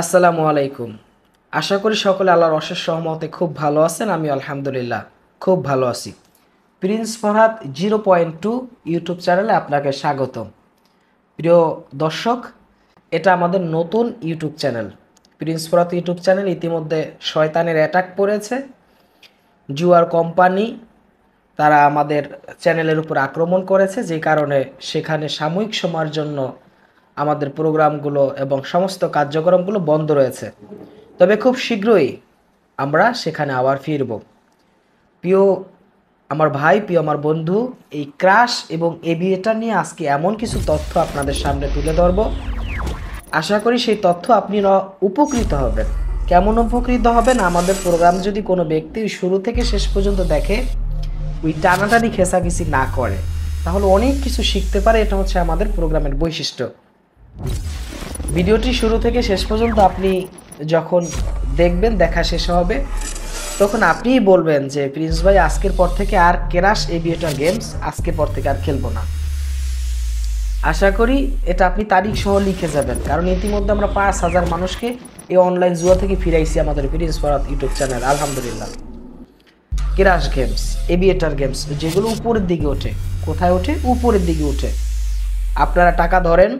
আসসালামু আলাইকুম। আশা করি সকলে আল্লাহর অশেষ রহমতে খুব ভালো আছেন। আমি আলহামদুলিল্লাহ খুব ভালো আছি। প্রিন্স ফরহাদ 0.2 ইউটিউব চ্যানেলে আপনাকে স্বাগতম। প্রিয় দর্শক, এটা আমাদের নতুন YouTube channel. Prince Farhad YouTube channel ইতিমধ্যে শয়তানের অ্যাটাক পড়েছে। জুয়ার কোম্পানি তারা আমাদের চ্যানেলের উপর আক্রমণ করেছে, যে কারণে সেখানে সাময়িক সময়ের জন্য আমাদের প্রোগ্রামগুলো এবং সমস্ত কার্যক্রমগুলো বন্ধ রয়েছে। তবে খুব শীঘ্রই আমরা সেখানে আবার ফিরব। প্রিয় আমার ভাই, প্রিয় আমার বন্ধু, এই ক্রাশ এবং এভিয়েটার নিয়ে আজকে এমন কিছু তথ্য আপনাদের সামনে তুলে ধরব। আশা করি সেই তথ্য আপনি উপকৃত হবেন। কেমন উপকৃত হবেন? আমাদের প্রোগ্রাম যদি কোনো ব্যক্তি শুরু থেকে শেষ পর্যন্ত দেখে, ওই টানাটানি খেসাখিসি না করে, তাহলে অনেক কিছু শিখতে পারে। এটা হচ্ছে আমাদের প্রোগ্রামের বৈশিষ্ট্য। ভিডিওটি শুরু থেকে শেষ পর্যন্ত আপনি যখন দেখবেন, দেখা শেষ হবে, তখন আপনিই বলবেন যে প্রিন্স ভাই, আজকের পর থেকে আর ক্রাশ এভিয়েটর গেমস আজকের পর থেকে আর খেলবো না। আশা করি এটা আপনি তারিখ সহ লিখে যাবেন, কারণ ইতিমধ্যে আমরা 5,000 মানুষকে এই অনলাইন জুয়া থেকে ফিরাইছি আমাদের প্রিন্স ফরহাদ ইউটিউব চ্যানেল, আলহামদুলিল্লাহ। ক্রাশ গেমস, এভিয়েটর গেমস, যেগুলো উপরের দিকে ওঠে। কোথায় ওঠে? উপরের দিকে ওঠে। আপনারা টাকা ধরেন,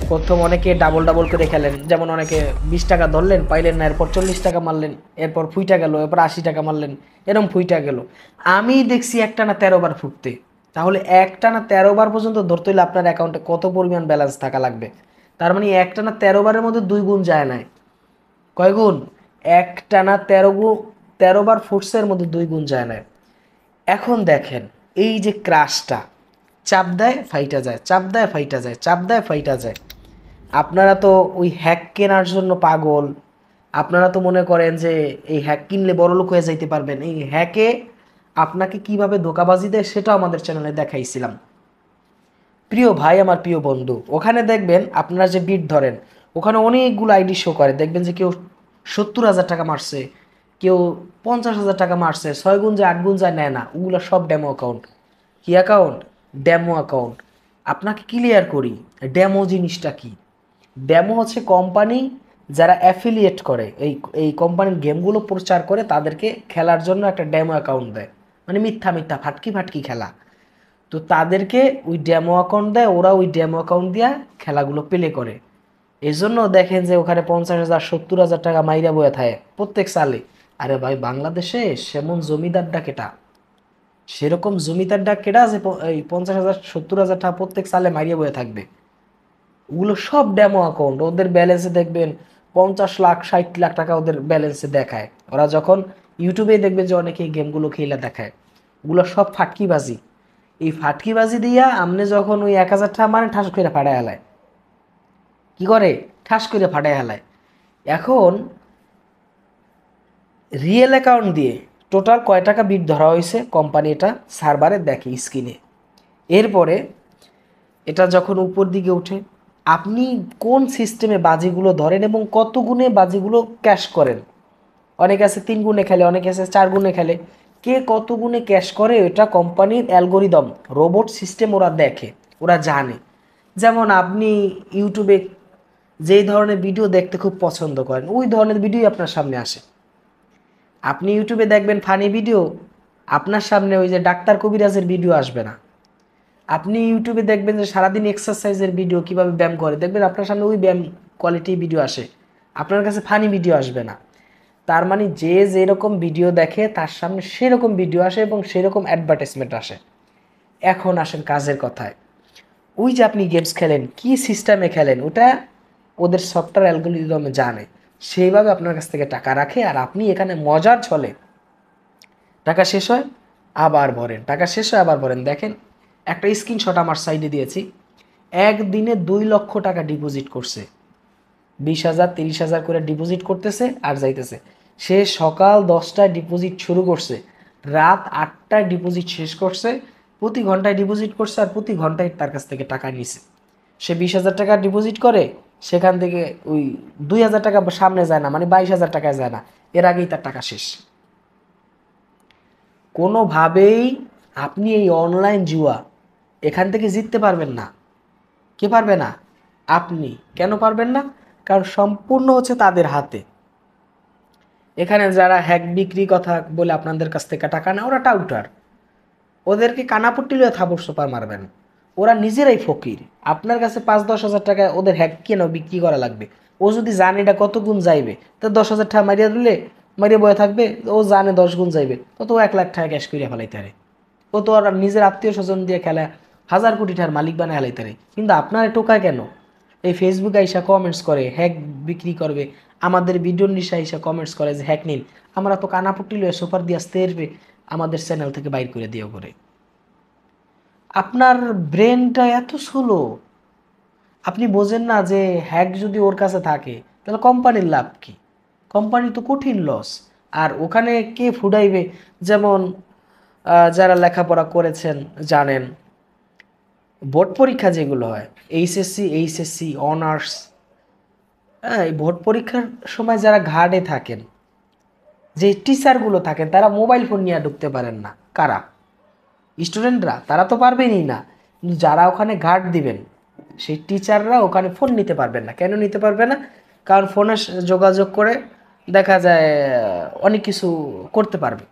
প্রথম অনেকে ডাবল ডাবল করে খেলেন, যেমন অনেকে 20 টাকা ধরলেন, পাইলেন না, এরপর 40 টাকা মারলেন, এরপর ফুইটা গেল, এরপর 80 টাকা মারলেন, এরম ফুইটা গেল। আমি দেখছি একটানা 13 বার ফুটতে। তাহলে একটানা 13 বার পর্যন্ত ধরতে হলে আপনার অ্যাকাউন্টে কত পরিমাণ ব্যালেন্স থাকা লাগবে? তার মানে একটানা 13 বারের মধ্যে 2 গুণ যায় নাই। কয় গুণ? একটানা 13 বার ফুটসের মধ্যে 2 গুণ যায় নাই। এখন দেখেন, এই যে ক্রাশটা, চাপ দেয় ফাইটা যায়, চাপ দেয় ফাইটা যায়, চাপ দেয় ফাইটা যায়। আপনারা তো ওই হ্যাক কেনার জন্য পাগল। আপনারা তো মনে করেন যে এই হ্যাক কিনলে বড়লোক হয়ে যাইতে পারবেন। এই হ্যাকে আপনাকে কিভাবে ধোঁকাবাজি দেয় সেটাও আমাদের চ্যানেলে দেখাইছিলাম। প্রিয় ভাই, আমার প্রিয় বন্ধু, ওখানে দেখবেন আপনারা যে বিট ধরেন, ওখানে অনেকগুলো আইডি শো করে। দেখবেন যে কেউ 70,000 টাকা মারছে, কেউ 50,000 টাকা মারছে, 6 গুণ যায় 8 গুণ যায়, নেয় না। ওগুলো সব ডেমো অ্যাকাউন্ট। কি অ্যাকাউন্ট? Demo account. আপনাকে ক্লিয়ার করি, ডেমো জিনিসটা কি। ডেমো হচ্ছে কোম্পানি যারা অ্যাফিলিয়েট করে, এই এই কোম্পানির গেমগুলো প্রচার করে, তাদেরকে খেলার জন্য একটা ডেমো অ্যাকাউন্ট দেয়। মানে মিথ্যা মিথ্যা ফাটকি ফাটকি খেলা। তো তাদেরকে ওই ডেমো অ্যাকাউন্ট দেয়, ওরা ওই ডেমো অ্যাকাউন্ট দিয়ে খেলাগুলো প্লে করে। এই জন্য দেখেন যে ওখানে 50,000 70,000 টাকা মাইরা বয়ে থাকে প্রত্যেক সালে। আরে ভাই, বাংলাদেশে সেমন জমিদার ডাক এটা, সেরকম জমিদার ডাক কেটা যে এই 50,000 70,000 টাকা প্রত্যেক সালে মাইরিয়া বয়ে থাকবে। ওগুলো সব ডেমো অ্যাকাউন্ট। ওদের ব্যালেন্সে দেখবেন 50 লাখ 60 লাখ টাকা ওদের ব্যালেন্সে দেখায়। ওরা যখন ইউটিউবে দেখবে যে অনেকে এই গেমগুলো খেলে দেখায়, ওগুলো সব ফাটকিবাজি। এই ফাটকিবাজি দিয়া আপনি যখন ওই 1,000 টাকা মানে ঠাস করে ফাটায় হেলায়। কি করে? ঠাস করে ফাটায় হেলায়। এখন রিয়েল অ্যাকাউন্ট দিয়ে টোটাল কয় টাকা বিট ধরা হয়েছে কোম্পানি এটা সার্ভারে দেখে স্ক্রিনে। এরপরে এটা যখন উপর দিকে উঠে, আপনি কোন সিস্টেমে বাজিগুলো ধরেন এবং কত গুণে বাজিগুলো ক্যাশ করেন। অনেকে আছে 3 গুণে খেলে, অনেকে আছে 4 গুণে খেলে। কে কত গুণে ক্যাশ করে এটা কোম্পানির অ্যালগোরিদম, রোবট সিস্টেম ওরা দেখে, ওরা জানে। যেমন আপনি ইউটিউবে যেই ধরনের ভিডিও দেখতে খুব পছন্দ করেন, ওই ধরনের ভিডিও আপনার সামনে আসে। আপনি ইউটিউবে দেখবেন ফানি ভিডিও, আপনার সামনে ওই যে ডাক্তার কবিরাজের ভিডিও আসবে না। আপনি ইউটিউবে দেখবেন যে সারাদিন এক্সারসাইজের ভিডিও, কিভাবে ব্যায়াম করে, দেখবেন আপনার সামনে ওই ব্যায়াম কোয়ালিটি ভিডিও আসে, আপনার কাছে ফানি ভিডিও আসবে না। তার মানে যে যেরকম ভিডিও দেখে তার সামনে সেরকম ভিডিও আসে এবং সেরকম অ্যাডভার্টাইজমেন্ট আসে। এখন আসেন কাজের কথায়। ওই যে আপনি গেমস খেলেন, কি সিস্টেমে খেলেন, ওটা ওদের সফটওয়্যার অ্যালগোরিদমে জানে, সেইভাবে আপনার কাছ থেকে টাকা রাখে। আর আপনি এখানে মজার ছলে টাকা শেষ হয় আবার ভরেন, টাকা শেষ হয় আবার ভরেন। দেখেন, একটা স্ক্রিনশট আমার সাইডে দিয়েছি। একদিনে 2 লক্ষ টাকা ডিপোজিট করছে। 20,000 30,000 করে ডিপোজিট করতেছে আর যাইতেছে। সে সকাল 10টায় ডিপোজিট শুরু করছে, রাত 8টায় ডিপোজিট শেষ করছে। প্রতি ঘন্টায় ডিপোজিট করছে আর প্রতি ঘন্টায় তার কাছ থেকে টাকা নিছে। সে 20,000 টাকা ডিপোজিট করে, সেখান থেকে ওই 2,000 টাকা সামনে যায় না, মানে 22,000 টাকায় যায় না, এর আগেই তার টাকা শেষ। কোনোভাবেই আপনি এই অনলাইন জুয়া এখান থেকে জিততে পারবেন না। কে পারবে না? আপনি। কেন পারবেন না? কারণ সম্পূর্ণ হচ্ছে তাদের হাতে। এখানে যারা হ্যাক বিক্রি কথা বলে আপনাদের কাছ থেকে টাকা নেয় ওরা টাউটার, ওদেরকে কানাপট্টি লয়ে থাপড় সোপার মারবেন। ওরা নিজেরাই ফকির। আপনার কাছে 5-10 হাজার টাকা ওদের হ্যাক কেন বিক্রি করা লাগবে? ও যদি জানে এটা কত গুণ যাইবে, তো 10,000 টাকা মারিয়া দিলে মারিয়া বয়ে থাকবে। ও জানে 10 গুণ যাইবে, তো 1 লাখ টাকা ক্যাশ করিয়া ফেলাইতে পারে। ও তো আর নিজের আত্মীয় স্বজন দিয়ে খেলা হাজার কোটি টাকার মালিক বানায় ফেলাইতে পারে। কিন্তু আপনার টোকায় কেন? এই ফেসবুকে আইসা কমেন্টস করে হ্যাক বিক্রি করবে, আমাদের ভিডিওর নিশা আইসা কমেন্টস করে যে হ্যাক নিন, আমরা তো কানাপট্টি লয়ে সুপার দিয়ে আসতে এরবে আমাদের চ্যানেল থেকে বাইর করে দিও করে। আপনার ব্রেনটা এত স্লো, আপনি বোঝেন না যে হ্যাক যদি ওর কাছে থাকে তাহলে কোম্পানির লাভ কি? কোম্পানি তো কঠিন লস। আর ওখানে কে ফুডাইবে? যেমন যারা লেখাপড়া করেছেন জানেন, বোর্ড পরীক্ষা যেগুলো হয়, এইচএসসি অনার্স, হ্যাঁ, এই বোর্ড পরীক্ষার সময় যারা ঘাটে থাকেন, যে টিচারগুলো থাকেন, তারা মোবাইল ফোন নিয়ে ঢুকতে পারেন না। কারা? স্টুডেন্টরা, তারা তো পারবেনই না। কিন্তু যারা ওখানে গার্ড দিবেন সেই টিচাররা ওখানে ফোন নিতে পারবেন না। কেন নিতে পারবে না? কারণ ফোনে যোগাযোগ করে দেখা যায় অনেক কিছু করতে পারবে।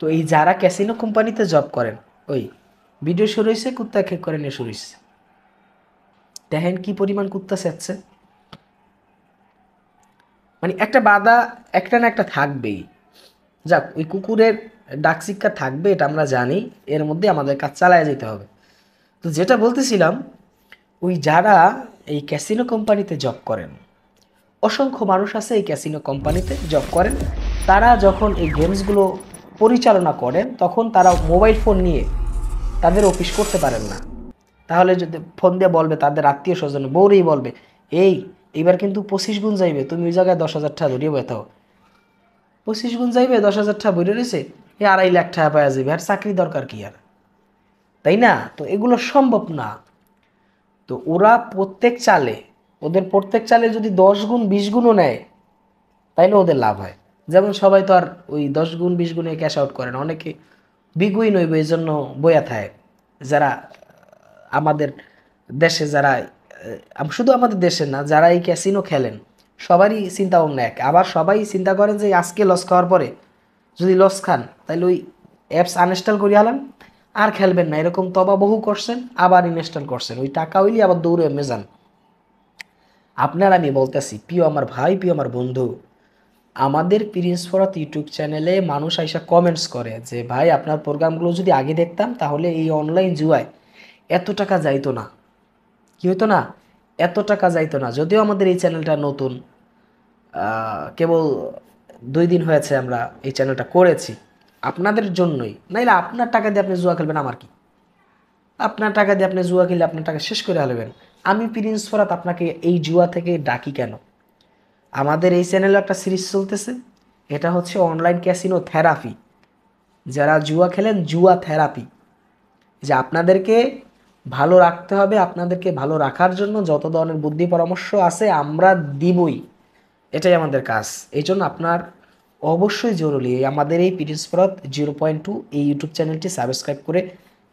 তো এই যারা ক্যাসিনো কোম্পানিতে জব করেন, ওই ভিডিও শুরু হয়েছে কুত্তা খেক করে নিয়ে শুরু হয়েছে, দেখেন কি পরিমাণ কুত্তা সেচ্ছে। মানে একটা বাধা একটা না একটা থাকবেই। যাক, ওই কুকুরের ডাক শিক্ষা থাকবে এটা আমরা জানি, এর মধ্যে আমাদের কাজ চালায় যেতে হবে। তো যেটা বলতেছিলাম, ওই যারা এই ক্যাসিনো কোম্পানিতে জব করেন, অসংখ্য মানুষ আছে এই ক্যাসিনো কোম্পানিতে জব করেন, তারা যখন এই গেমসগুলো পরিচালনা করেন তখন তারা মোবাইল ফোন নিয়ে তাদের অফিস করতে পারেন না। তাহলে যদি ফোন দিয়ে বলবে তাদের আত্মীয় স্বজন বউরেই বলবে, এই এবার কিন্তু 25 গুণ যাইবে, তুমি ওই জায়গায় 10,000 টাকা ধরিয়ে বেতাও। 25 গুণ যাইবে, 10,000 টাকা বইরে রয়েছে, এই 2.5 লাখ টাকা পাওয়া যাবে, আর চাকরি দরকার কি আর? তাই না? তো এগুলো সম্ভব না। তো ওরা প্রত্যেক চালে, ওদের প্রত্যেক চালে যদি 10 গুণ 20 গুণও নেয় তাইলে ওদের লাভ হয়। যেমন সবাই তো আর ওই 10 গুণ 20 গুণে ক্যাশ আউট করে না, অনেকে বিগুইন হইবে এই জন্য বইয়া থাকে। যারা আমাদের দেশে যারা শুধু আমাদের দেশে না, যারা এই ক্যাসিনো খেলেন সবারই চিন্তা ভাবনা এক। আবার সবাই চিন্তা করেন যে আজকে লস খাওয়ার পরে যদি লস খান তাহলে ওই অ্যাপস আনইনস্টল করে আলান, আর খেলবেন না। এরকম তবা বহু করছেন, আবার ইনস্টল করছেন, ওই টাকা হইলে আবার দৌড়ে এমে যান। আপনার আমি বলতেছি, প্রিয় আমার ভাই, প্রিয় আমার বন্ধু, আমাদের প্রিন্স ফরাত ইউটিউব চ্যানেলে মানুষ আইসা কমেন্টস করে যে ভাই আপনার প্রোগ্রামগুলো যদি আগে দেখতাম তাহলে এই অনলাইন জুয়ায় এত টাকা যাইতো না। কি হতো না? এত টাকা যাইতো না। যদিও আমাদের এই চ্যানেলটা নতুন, কেবল 2 দিন হয়েছে আমরা এই চ্যানেলটা করেছি আপনাদের জন্যই। নাইলে আপনার টাকা দিয়ে আপনি জুয়া খেলবেন, আমার কি? আপনার টাকা দিয়ে আপনি জুয়া খেলে আপনার টাকা শেষ করে ফেলবেন। আমি প্রিন্স ফরাত আপনাকে এই জুয়া থেকে ডাকি কেন? আমাদের এই চ্যানেলে একটা সিরিজ চলতেছে, এটা হচ্ছে অনলাইন ক্যাসিনো থেরাপি। যারা জুয়া খেলেন, জুয়া থেরাপি, যে আপনাদেরকে ভালো রাখতে হবে, আপনাদেরকে ভালো রাখার জন্য যত ধরনের বুদ্ধি পরামর্শ আছে আমরা দিবই, এটাই আমাদের কাজ। এই জন্য আপনার অবশ্যই জরুরি আমাদের এই প্রিন্স ফরাত 0.2 এই ইউটিউব চ্যানেলটি সাবস্ক্রাইব করে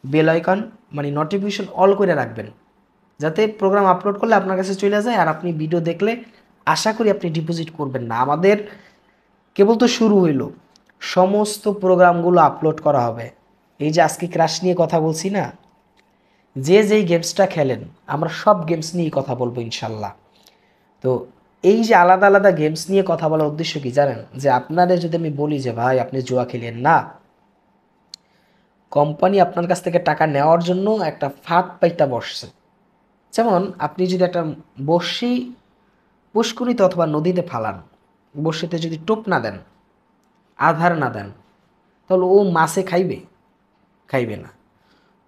বেল আইকন মানে নোটিফিকেশন অল করে রাখবেন, যাতে প্রোগ্রাম আপলোড করলে আপনার কাছে চলে যায় আর আপনি ভিডিও দেখলে আশা করি আপনি ডিপোজিট করবেন না। আমাদের কেবল তো শুরু হইল, সমস্ত প্রোগ্রামগুলো আপলোড করা হবে। এই যে আজকে ক্রাশ নিয়ে কথা বলছি না, যে যেই গেমসটা খেলেন আমরা সব গেমস নিয়ে কথা বলবো ইনশাল্লাহ। তো এই যে আলাদা আলাদা গেমস নিয়ে কথা বলার উদ্দেশ্য কি জানেন? যে আপনাদের যদি আমি বলি যে ভাই আপনি জুয়া খেলেন না, কোম্পানি আপনার কাছ থেকে টাকা নেওয়ার জন্য একটা ফাঁদ পাইতা বসছে। যেমন আপনি যদি একটা বড়শি পুষ্করিতে অথবা নদীতে ফালান, বড়শিতে যদি টোপ না দেন, আধার না দেন, তাহলে ও মাছে খাইবে? খাইবে না।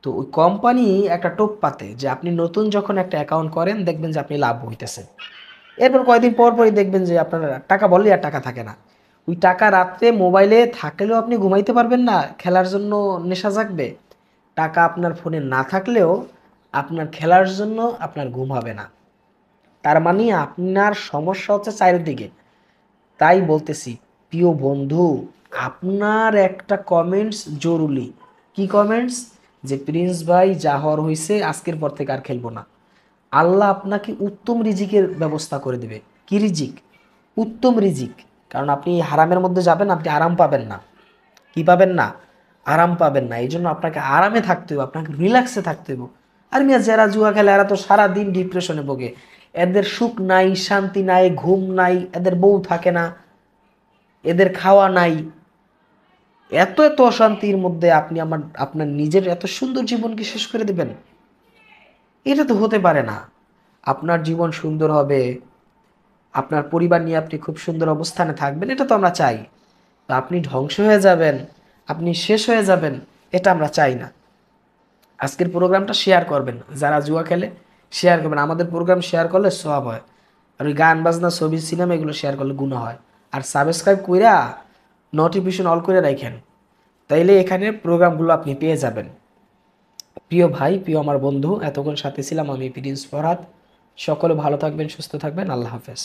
তো ওই কোম্পানি একটা টোপ পাতে যে আপনি নতুন যখন একটা অ্যাকাউন্ট করেন দেখবেন যে আপনি লাভ হইতেছে, এরপর কয়েকদিন পর পরই দেখবেন যে আপনার টাকা বললে আর টাকা থাকে না। ওই টাকা রাত্রে মোবাইলে থাকলেও আপনি ঘুমাইতে পারবেন না, খেলার জন্য নেশা জাগবে। টাকা আপনার ফোনে না থাকলেও আপনার খেলার জন্য আপনার ঘুম হবে না। তার মানে আপনার সমস্যা হচ্ছে চারিদিকে। তাই বলতেছি প্রিয় বন্ধু, আপনার একটা কমেন্টস জরুরি। কি কমেন্টস? যে প্রিন্স ভাই যা হওয়ার হয়েছে, আজকের পর থেকে আর খেলবো না। আল্লাহ আপনাকে উত্তম রিজিকের ব্যবস্থা করে দেবে। কি রিজিক? উত্তম রিজিক। কারণ আপনি হারামের মধ্যে যাবেন, আপনি আরাম পাবেন না। কি পাবেন না? আরাম পাবেন না। এই জন্য আপনাকে আরামে থাকতে হবে, আপনাকে রিল্যাক্সে থাকতে হবে। আর মিয়া যারা জুয়া খেলে এরা তো সারাদিন ডিপ্রেশনে ভোগে। এদের সুখ নাই, শান্তি নাই, ঘুম নাই, এদের বউ থাকে না, এদের খাওয়া নাই, এত এত অশান্তির মধ্যে আপনি আপনার নিজের এত সুন্দর জীবনকে শেষ করে দিবেন? এটা তো হতে পারে না। আপনার জীবন সুন্দর হবে, আপনার পরিবার নিয়ে আপনি খুব সুন্দর অবস্থানে থাকবেন, এটা তো আমরা চাই। তো আপনি ধ্বংস হয়ে যাবেন, আপনি শেষ হয়ে যাবেন, এটা আমরা চাই না। আজকের প্রোগ্রামটা শেয়ার করবেন, যারা জুয়া খেলে শেয়ার করবেন। আমাদের প্রোগ্রাম শেয়ার করলে সওয়াব হয়, আর ওই গান বাজনা ছবি সিনেমা এগুলো শেয়ার করলে গুনাহ হয়। আর সাবস্ক্রাইব কইরা নোটিফিকেশন অল করে রাখেন, তাইলে এখানে প্রোগ্রামগুলো আপনি পেয়ে যাবেন। প্রিয় ভাই, প্রিয় আমার বন্ধু, এতক্ষণ সাথে ছিলাম আমি প্রিন্স ফরহাদ। সকলে ভালো থাকবেন, সুস্থ থাকবেন। আল্লাহ হাফেজ।